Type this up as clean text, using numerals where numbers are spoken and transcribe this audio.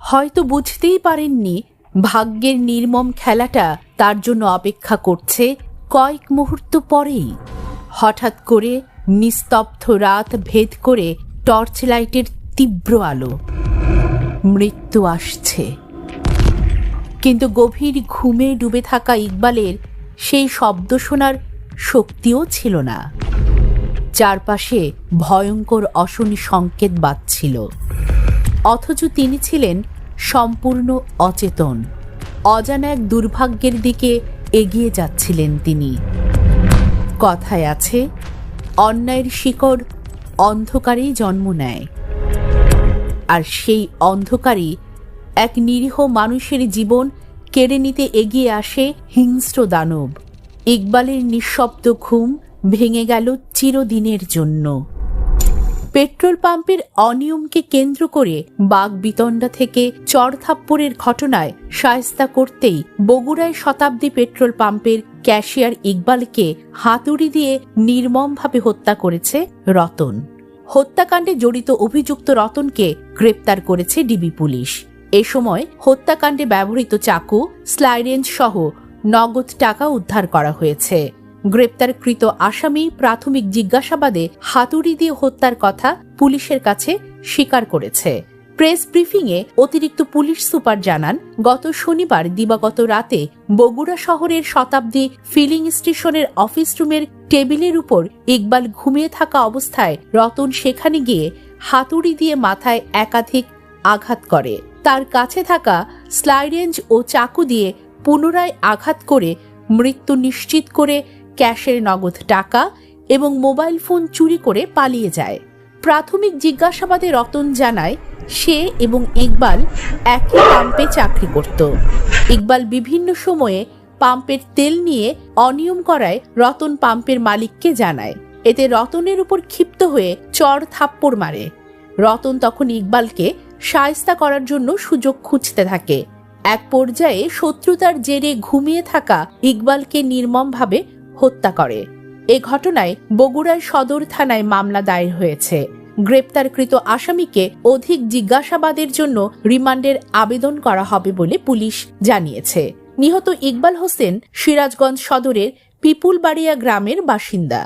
হয়তো বুঝতেই পারেননি ভাগ্যের নির্মম খেলাটা তার জন্য অপেক্ষা করছে কয়েক মুহূর্ত পরেই। হঠাৎ করে নিস্তব্ধ রাত ভেদ করে টর্চ লাইটের তীব্র আলো। মৃত্যু আসছে। কিন্তু গভীর ঘুমে ডুবে থাকা ইকবালের সেই শব্দ শোনার শক্তিও ছিল না। চারপাশে ভয়ঙ্কর অশনি সংকেত বাজছিল, অথচ তিনি ছিলেন সম্পূর্ণ অচেতন। অজানা এক দুর্ভাগ্যের দিকে এগিয়ে যাচ্ছিলেন তিনি। কথায় আছে, অন্যায়ের শিকড় অন্ধকারেই জন্ম নেয়, আর সেই অন্ধকারই এক নিরীহ মানুষের জীবন কেড়ে নিতে এগিয়ে আসে হিংস্র দানব। ইকবালের নিঃশব্দ ঘুম ভেঙে গেল চিরদিনের জন্য। পেট্রোল পাম্পের অনিয়মকে কেন্দ্র করে বাকবিতণ্ডা থেকে চড়থাপ্পড়ের ঘটনায় শায়েস্তা করতেই বগুড়ায় শতাব্দী পেট্রোল পাম্পের ক্যাশিয়ার ইকবালকে হাতুড়ি দিয়ে নির্মমভাবে হত্যা করেছে রতন। হত্যাকাণ্ডে জড়িত অভিযুক্ত রতনকে গ্রেপ্তার করেছে ডিবি পুলিশ। এ সময় হত্যাকাণ্ডে ব্যবহৃত চাকু, স্লাইরেঞ্জ সহ নগদ টাকা উদ্ধার করা হয়েছে। গ্রেপ্তারকৃত আসামি প্রাথমিক জিজ্ঞাসাবাদে হাতুড়ি দিয়ে হত্যার কথা পুলিশের কাছে স্বীকার করেছে। প্রেস ব্রিফিংয়ে অতিরিক্ত পুলিশ সুপার জানান, গত শনিবার দিবাগত রাতে বগুড়া শহরের শতাব্দী ফিলিং স্টেশনের অফিস রুমের টেবিলের উপর ইকবাল ঘুমিয়ে থাকা অবস্থায় রতন সেখানে গিয়ে হাতুড়ি দিয়ে মাথায় একাধিক আঘাত করে। তার কাছে থাকা স্লাইরেঞ্জ ও চাকু দিয়ে পুনরায় আঘাত করে মৃত্যু নিশ্চিত করে ক্যাশের নগদ টাকা এবং মোবাইল ফোন চুরি করে পালিয়ে যায়। প্রাথমিক জিজ্ঞাসাবাদে রতন জানায়, সে এবং ইকবাল একই পাম্পে চাকরি করত। ইকবাল বিভিন্ন সময়ে পাম্পের তেল নিয়ে অনিয়ম করায় রতন পাম্পের মালিককে জানায়। এতে রতনের উপর ক্ষিপ্ত হয়ে চড় থাপ্পড় মারে। রতন তখন ইকবালকে শায়েস্তা করার জন্য সুযোগ খুঁজতে থাকে। এক পর্যায়ে শত্রুতার জেরে ঘুমিয়ে থাকা ইকবালকে নির্মমভাবে হত্যা করে। এ ঘটনায় বগুড়ার সদর থানায় মামলা দায়ের হয়েছে। গ্রেপ্তারকৃত আসামিকে অধিক জিজ্ঞাসাবাদের জন্য রিমান্ডের আবেদন করা হবে বলে পুলিশ জানিয়েছে। নিহত ইকবাল হোসেন সিরাজগঞ্জ সদরের পিপুলবাড়িয়া গ্রামের বাসিন্দা।